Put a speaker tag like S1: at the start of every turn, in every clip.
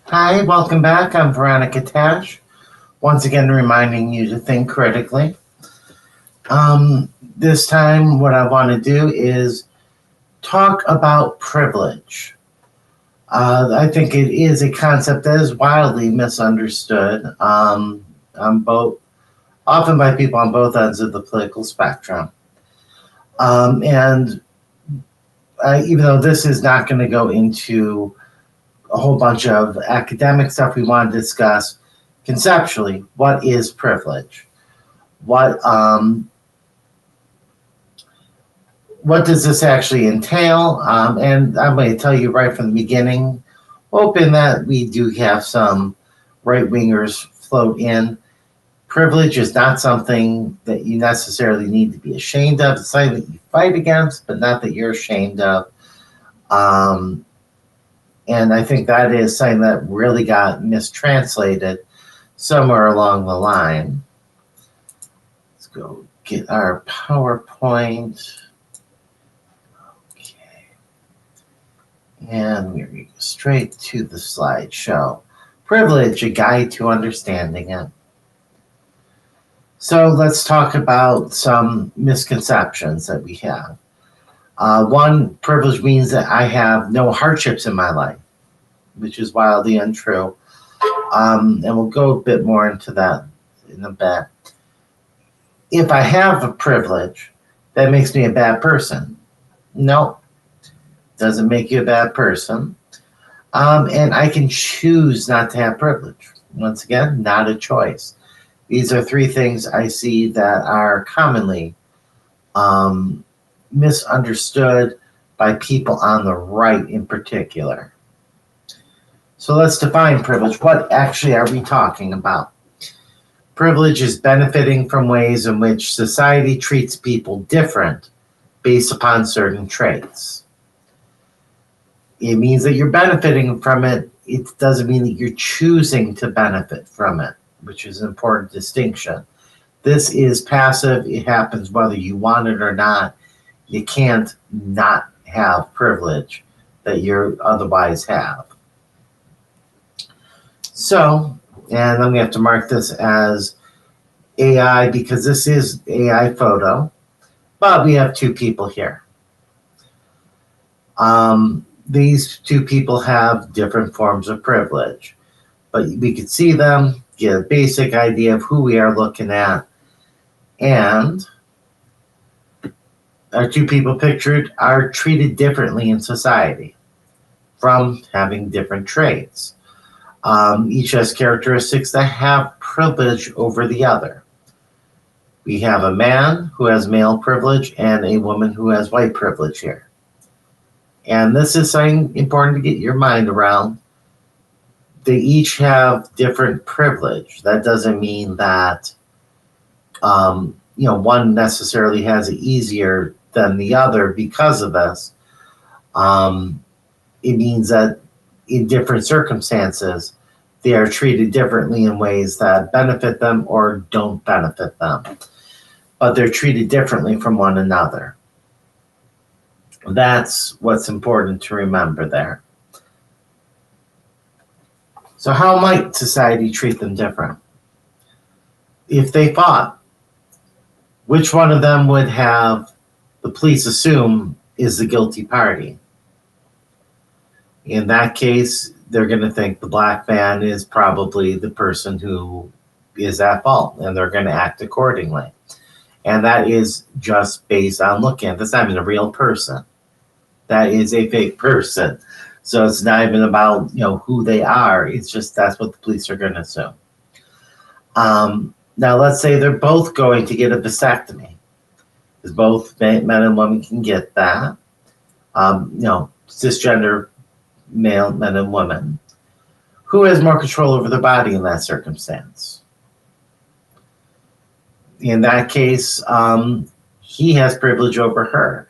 S1: Hi, welcome back. I'm Veronica Tash. Once again, reminding you to think critically. This time, what I want to do is talk about privilege. I think it is a concept that is wildly misunderstood on both, often by people on both ends of the political spectrum. And even though this is not going to go into a whole bunch of academic stuff, we want to discuss conceptually what is privilege. What what does this actually entail? And I'm going to tell you right from the beginning, hoping that we do have some right wingers float in. Privilege is not something that you necessarily need to be ashamed of. It's something that you fight against, but not that you're ashamed of. Um, and I think that is something that really got mistranslated somewhere along the line. Let's go get our PowerPoint. Okay. And we're going to go straight to the slideshow. Privilege, a guide to understanding it. So let's talk about some misconceptions that we have. One, privilege means that I have no hardships in my life, which is wildly untrue. And we'll go a bit more into that in a bit. If I have a privilege, that makes me a bad person. No, doesn't make you a bad person. And I can choose not to have privilege. Once again, not a choice. These are three things I see that are commonly misunderstood by people on the right in particular. So let's define privilege. What actually are we talking about? Privilege is benefiting from ways in which society treats people different based upon certain traits. It means that you're benefiting from it. It doesn't mean that you're choosing to benefit from it, which is an important distinction. This is passive. It happens whether you want it or not. You can't not have privilege that you otherwise have. So, and I'm going to have to mark this as AI because this is AI photo, but we have two people here. These two people have different forms of privilege, but we could see them, get a basic idea of who we are looking at, and our two people pictured are treated differently in society from having different traits. Each has characteristics that have privilege over the other. We have a man who has male privilege and a woman who has white privilege here. And this is something important to get your mind around. They each have different privilege. That doesn't mean that one necessarily has it easier than the other because of this. It means that in different circumstances, they are treated differently in ways that benefit them or don't benefit them. But they're treated differently from one another. That's what's important to remember there. So, how might society treat them different? If they fought, which one of them would have the police assume is the guilty party? In that case, they're going to think the black man is probably the person who is at fault, and they're going to act accordingly. And that is just based on looking at. That's not even a real person. That is a fake person. So it's not even about who they are. It's just that's what the police are going to assume. Now let's say they're both going to get a vasectomy, because both men and women can get that. Cisgender male men and women. Who has more control over their body in that circumstance? In that case, he has privilege over her.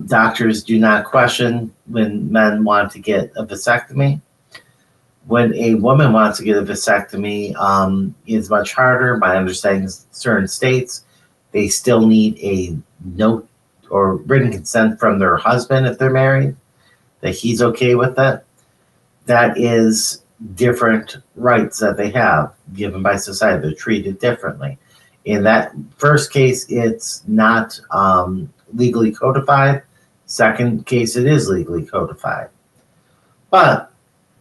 S1: Doctors do not question when men want to get a vasectomy. When a woman wants to get a vasectomy, it's much harder. My understanding is certain states, they still need a note or written consent from their husband if they're married, that he's okay with it. That is different rights that they have given by society. They're treated differently. In that first case, it's not legally codified. Second case, it is legally codified. But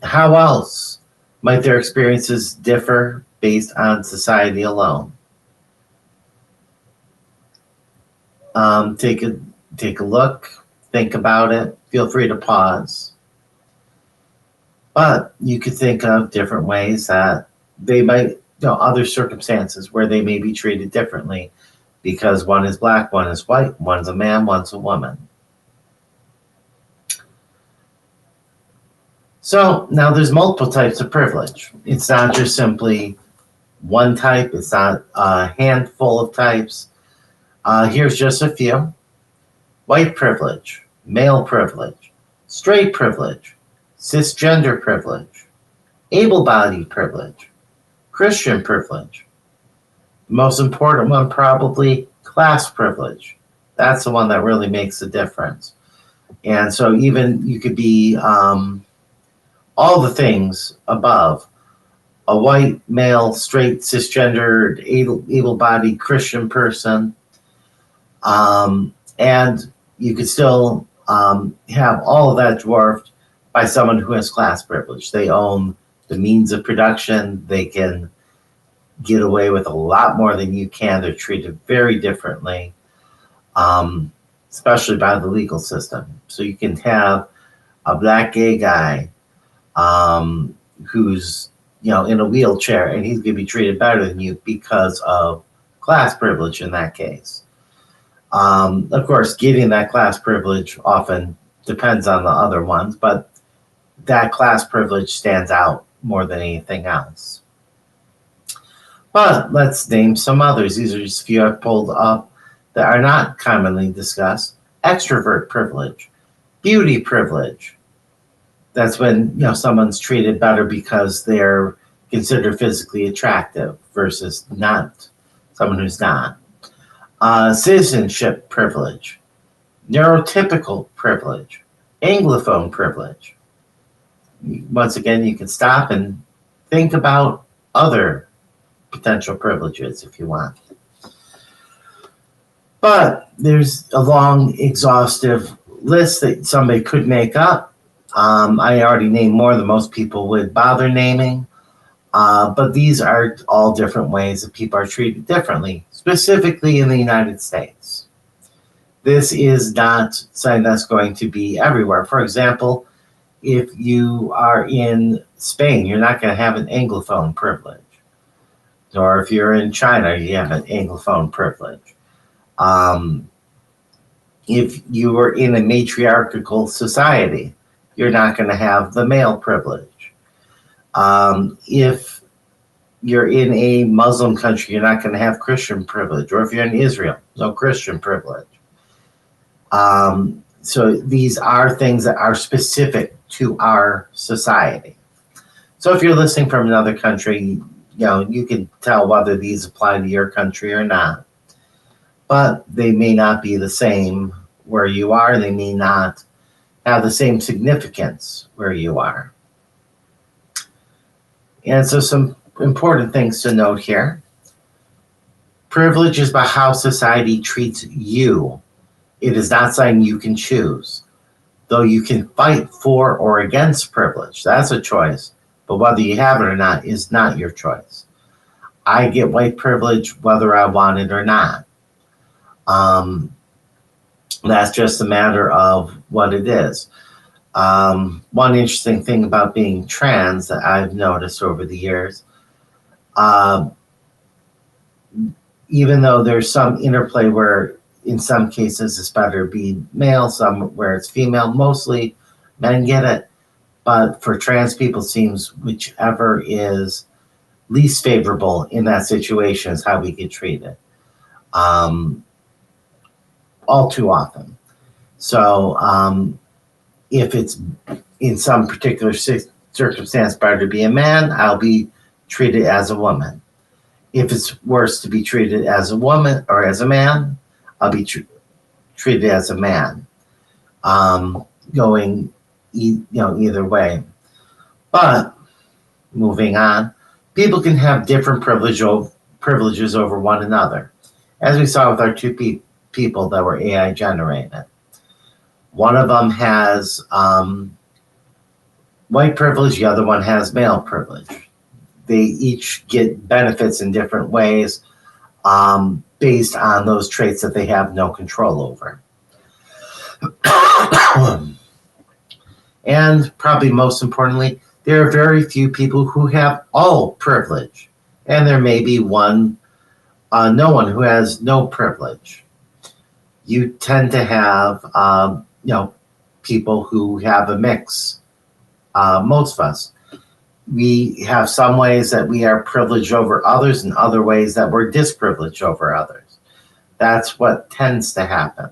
S1: how else might their experiences differ based on society alone? Take a look, think about it. Feel free to pause. But you could think of different ways that they might, other circumstances where they may be treated differently because one is black, one is white, one's a man, one's a woman. So now there's multiple types of privilege. It's not just simply one type, it's not a handful of types. Here's just a few: white privilege, male privilege, straight privilege, cisgender privilege, able-bodied privilege, Christian privilege. The most important one, probably class privilege. That's the one that really makes a difference. And so even you could be all the things above: a white, male, straight, cisgendered, able-bodied Christian person. And you could still have all of that dwarfed by someone who has class privilege. They own the means of production. They can get away with a lot more than you can. They're treated very differently, especially by the legal system. So you can have a black gay guy who's in a wheelchair, and he's going to be treated better than you because of class privilege in that case. Of course, getting that class privilege often depends on the other ones, but that class privilege stands out more than anything else. But let's name some others. These are just a few I've pulled up that are not commonly discussed. Extrovert privilege, beauty privilege. That's when someone's treated better because they're considered physically attractive versus not someone who's not. Citizenship privilege, neurotypical privilege, Anglophone privilege. Once again, you can stop and think about other potential privileges if you want. But there's a long, exhaustive list that somebody could make up. I already named more than most people would bother naming. But these are all different ways that people are treated differently, specifically in the United States. This is not something that's going to be everywhere. For example, if you are in Spain, you're not going to have an Anglophone privilege. Or if you're in China, you have an Anglophone privilege. If you are in a matriarchal society, you're not going to have the male privilege. If you're in a Muslim country, you're not going to have Christian privilege. Or if you're in Israel, no Christian privilege. So these are things that are specific to our society. So if you're listening from another country, you can tell whether these apply to your country or not. But they may not be the same where you are. They may not have the same significance where you are. And so some important things to note here. Privilege is about how society treats you. It is not something you can choose. Though you can fight for or against privilege, that's a choice. But whether you have it or not is not your choice. I get white privilege whether I want it or not. That's just a matter of what it is. One interesting thing about being trans that I've noticed over the years, even though there's some interplay where in some cases it's better to be male, some where it's female, mostly men get it. But for trans people, it seems whichever is least favorable in that situation is how we get treated. All too often. So if it's in some particular circumstance better to be a man, I'll be treated as a woman. If it's worse to be treated as a woman or as a man, I'll be treated as a man. Going either way. But Moving on, people can have different privileges over one another, as we saw with our two people that were AI generated. One of them has white privilege, the other one has male privilege. They each get benefits in different ways based on those traits that they have no control over. And probably most importantly, there are very few people who have all privilege, and there may be no one who has no privilege. You tend to have, people who have a mix. Most of us, we have some ways that we are privileged over others, and other ways that we're disprivileged over others. That's what tends to happen.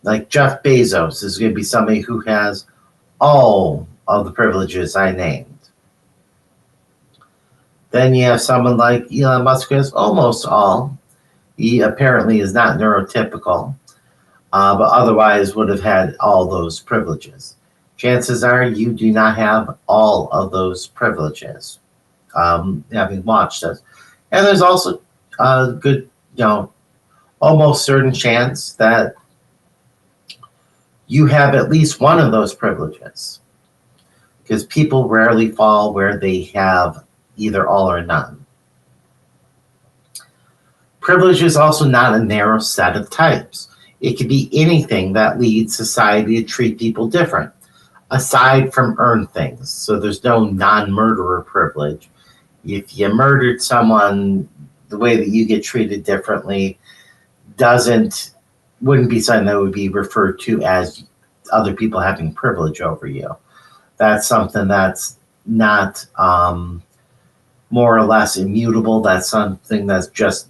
S1: Like Jeff Bezos is going to be somebody who has all of the privileges I named. Then you have someone like Elon Musk who has almost all. He apparently is not neurotypical, but otherwise would have had all those privileges. Chances are you do not have all of those privileges, having watched this. And there's also a good, almost certain chance that you have at least one of those privileges, because people rarely fall where they have either all or none. Privilege is also not a narrow set of types. It could be anything that leads society to treat people different, aside from earned things. So there's no non-murderer privilege. If you murdered someone, the way that you get treated differently wouldn't be something that would be referred to as other people having privilege over you. That's something that's not more or less immutable. That's something that's just,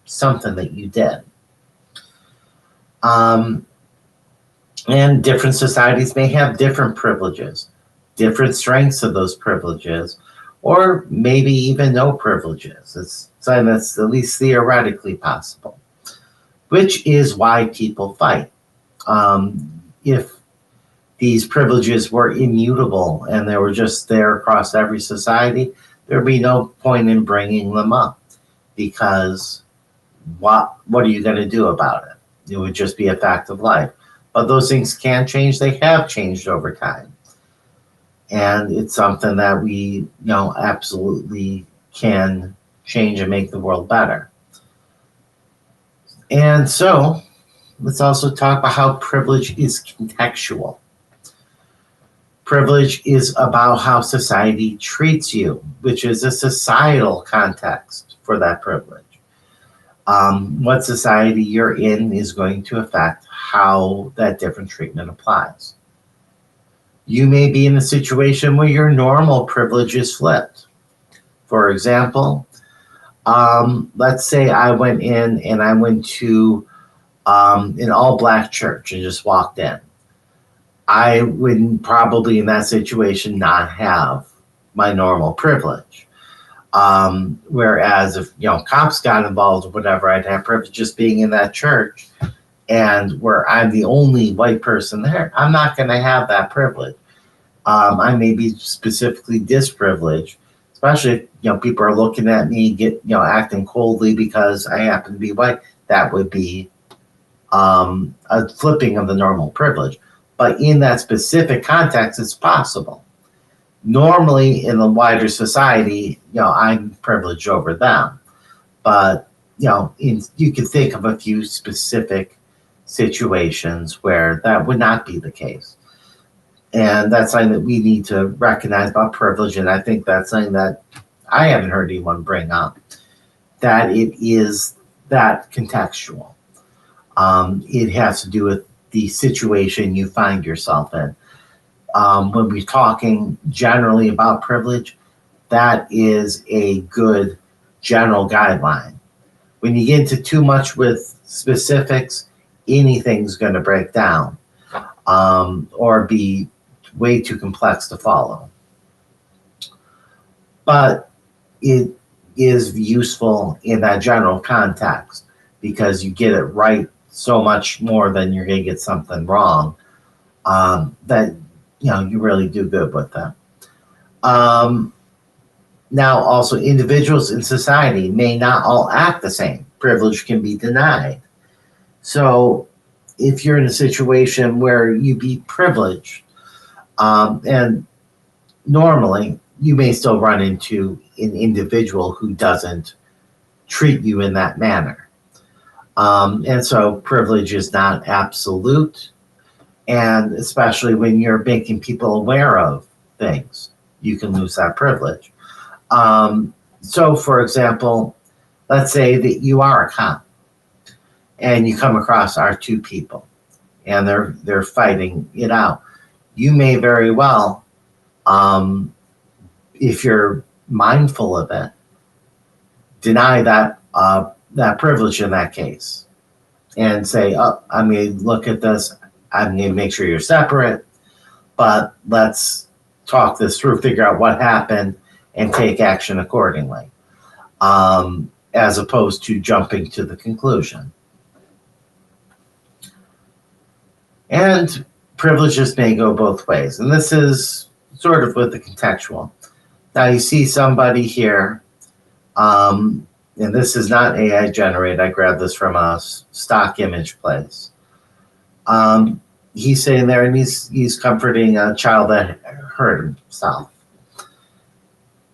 S1: something that you did. And different societies may have different privileges, different strengths of those privileges, or maybe even no privileges. It's something that's at least theoretically possible, which is why people fight. If these privileges were immutable and they were just there across every society, there'd be no point in bringing them up, because what are you going to do about it? It would just be a fact of life. But those things can change. They have changed over time. And it's something that we, absolutely can change and make the world better. And so let's also talk about how privilege is contextual. Privilege is about how society treats you, which is a societal context for that privilege. What society you're in is going to affect how that different treatment applies. You may be in a situation where your normal privilege is flipped. For example, let's say I went in and I went to an all-black church and just walked in. I would probably in that situation not have my normal privilege. Whereas if, cops got involved or whatever, I'd have privilege just being in that church, and where I'm the only white person there, I'm not going to have that privilege. I may be specifically disprivileged, especially if, people are looking at me, acting coldly because I happen to be white. That would be a flipping of the normal privilege. But in that specific context, it's possible. Normally, in the wider society, I'm privileged over them. But, you can think of a few specific situations where that would not be the case. And that's something that we need to recognize about privilege. And I think that's something that I haven't heard anyone bring up, that it is that contextual. It has to do with the situation you find yourself in. When we're talking generally about privilege, that is a good general guideline. When you get into too much with specifics, anything's going to break down or be way too complex to follow. But it is useful in that general context, because you get it right so much more than you're going to get something wrong, that you really do good with that. Um, Now, also, individuals in society may not all act the same. Privilege can be denied. So, if you're in a situation where you be privileged, and normally you may still run into an individual who doesn't treat you in that manner. And so, privilege is not absolute, and especially when you're making people aware of things, you can lose that privilege. So, for example, let's say that you are a cop and you come across our two people and they're fighting it out. You may very well, um, if you're mindful of it, deny that privilege in that case and say, "Oh, I'm going to look at this. I'm going to make sure you're separate, but let's talk this through, figure out what happened, and take action accordingly." As opposed to jumping to the conclusion. And privileges may go both ways. And this is sort of with the contextual. Now you see somebody here, and this is not AI generated. I grabbed this from a stock image place. He's sitting there and he's comforting a child that hurt himself.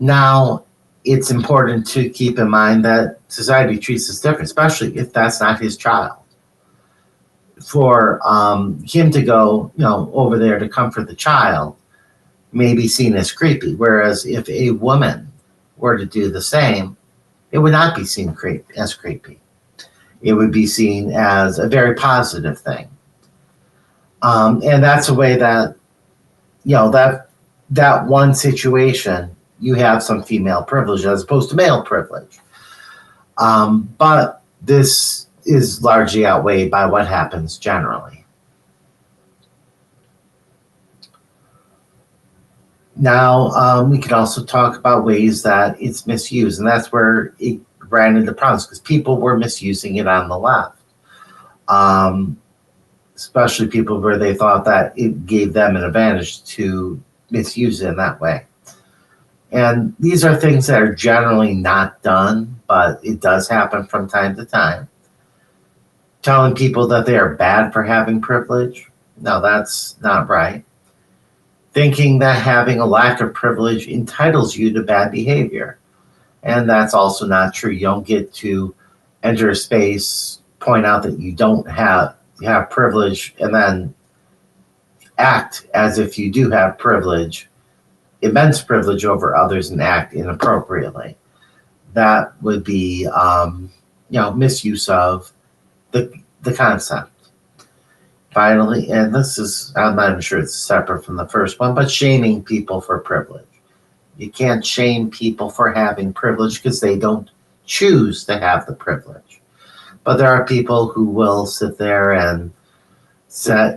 S1: Now, it's important to keep in mind that society treats us different, especially if that's not his child. For him to go, over there to comfort the child may be seen as creepy. Whereas if a woman were to do the same, it would not be seen as creepy. It would be seen as a very positive thing. And that's a way that, that one situation, you have some female privilege as opposed to male privilege. But this is largely outweighed by what happens generally. Now, we could also talk about ways that it's misused, and that's where it ran into problems because people were misusing it on the left, um, especially people where they thought that it gave them an advantage to misuse it in that way. And these are things that are generally not done, but it does happen from time to time. Telling people that they are bad for having privilege, no, that's not right. Thinking that having a lack of privilege entitles you to bad behavior. And that's also not true. You don't get to enter a space, point out that you have privilege, and then act as if you do have privilege, immense privilege over others, and act inappropriately. That would be, misuse of the concept. Finally, and this is, I'm not even sure it's separate from the first one, but shaming people for privilege. You can't shame people for having privilege because they don't choose to have the privilege. But there are people who will sit there and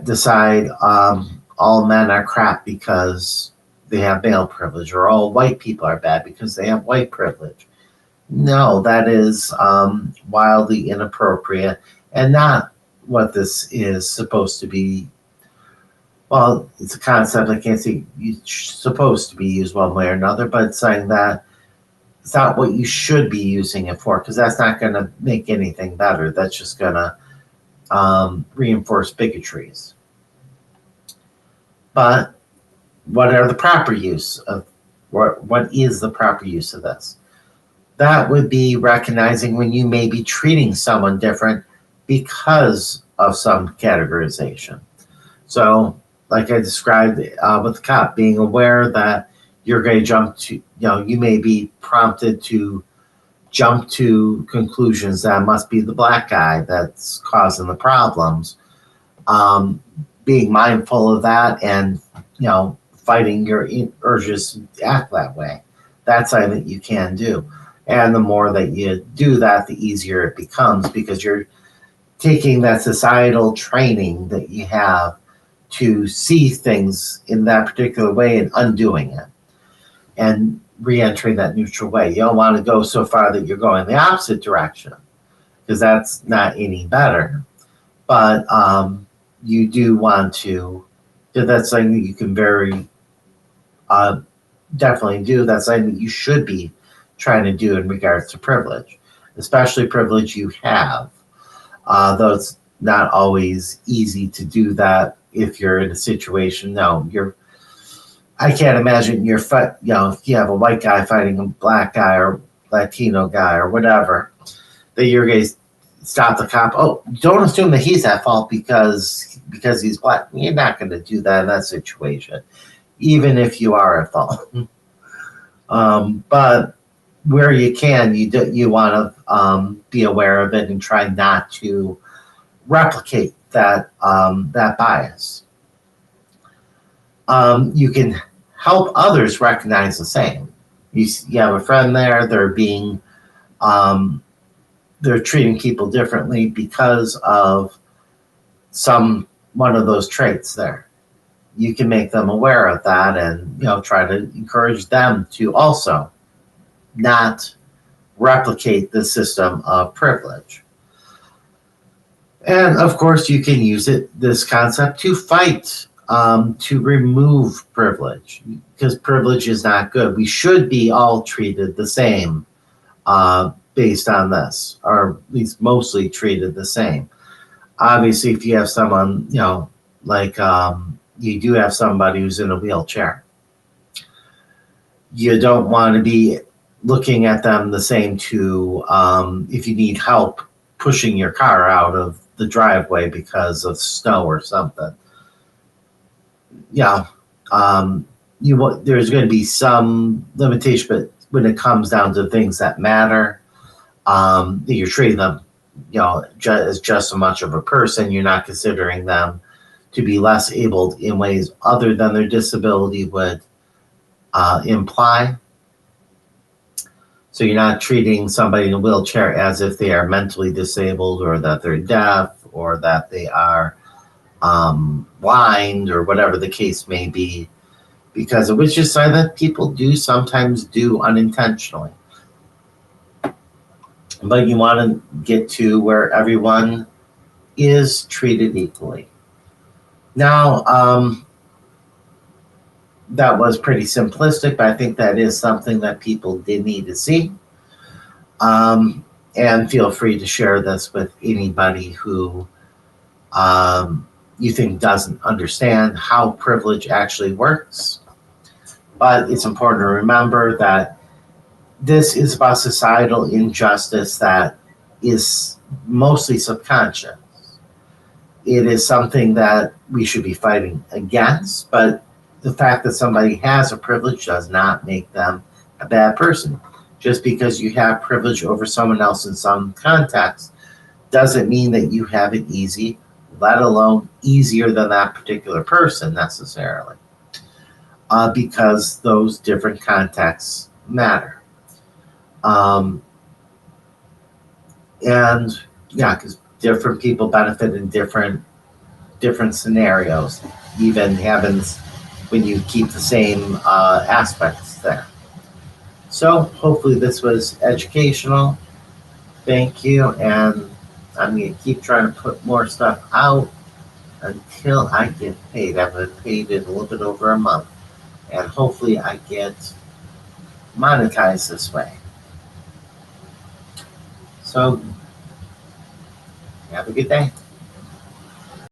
S1: decide all men are crap because they have male privilege, or all white people are bad because they have white privilege. No, that is wildly inappropriate and not what this is supposed to be. Well, it's a concept I can't see supposed to be used one way or another, but it's saying that it's not what you should be using it for because that's not going to make anything better. That's just going to reinforce bigotries. But what are the proper use of what is the proper use of this? That would be recognizing when you may be treating someone different because of some categorization. So, like I described with the cop, being aware that you're going to jump to, you may be prompted to jump to conclusions that must be the black guy that's causing the problems. Um, Being mindful of that and, fighting your urges to act that way. That's something that you can do. And the more that you do that, the easier it becomes because you're taking that societal training that you have to see things in that particular way and undoing it and re-entering that neutral way. You don't want to go so far that you're going the opposite direction because that's not any better. But you do want to, that's something that you can very definitely do. That's something that you should be trying to do in regards to privilege, especially privilege you have. Though it's not always easy to do that if you're in a situation. No, you're. I can't imagine if you have a white guy fighting a black guy or Latino guy or whatever, that you're going to stop the cop. Oh, don't assume that he's at fault because he's black. You're not going to do that in that situation, even if you are at fault. But where you can, you want to be aware of it and try not to replicate that bias. You can help others recognize the same. You have a friend there; um, they're treating people differently because of some one of those traits there. You can make them aware of that, and try to encourage them to also not replicate the system of privilege. And of course, you can use this concept to fight, to remove privilege, because privilege is not good. We should be all treated the same, based on this, or at least mostly treated the same. Obviously, if you have someone, like you do have somebody who's in a wheelchair, you don't want to be looking at them the same to, if you need help pushing your car out of the driveway because of snow or something. Yeah, there's going to be some limitation, but when it comes down to things that matter, you're treating them, as just as much of a person. You're not considering them to be less able in ways other than their disability would imply. So you're not treating somebody in a wheelchair as if they are mentally disabled or that they're deaf or that they are blind or whatever the case may be, because it was just something that people do sometimes do unintentionally. But you want to get to where everyone is treated equally. Now, that was pretty simplistic, but I think that is something that people did need to see. And feel free to share this with anybody who you think doesn't understand how privilege actually works. But it's important to remember that this is about societal injustice that is mostly subconscious. It is something that we should be fighting against, but the fact that somebody has a privilege does not make them a bad person. Just because you have privilege over someone else in some context doesn't mean that you have it easy, let alone easier than that particular person necessarily, because those different contexts matter. Um, and yeah, because different people benefit in different scenarios. Even happens when you keep the same aspects there. So hopefully this was educational. Thank you, and I'm gonna keep trying to put more stuff out until I get paid. I've been paid in a little bit over a month, and hopefully I get monetized this way. So have a good day.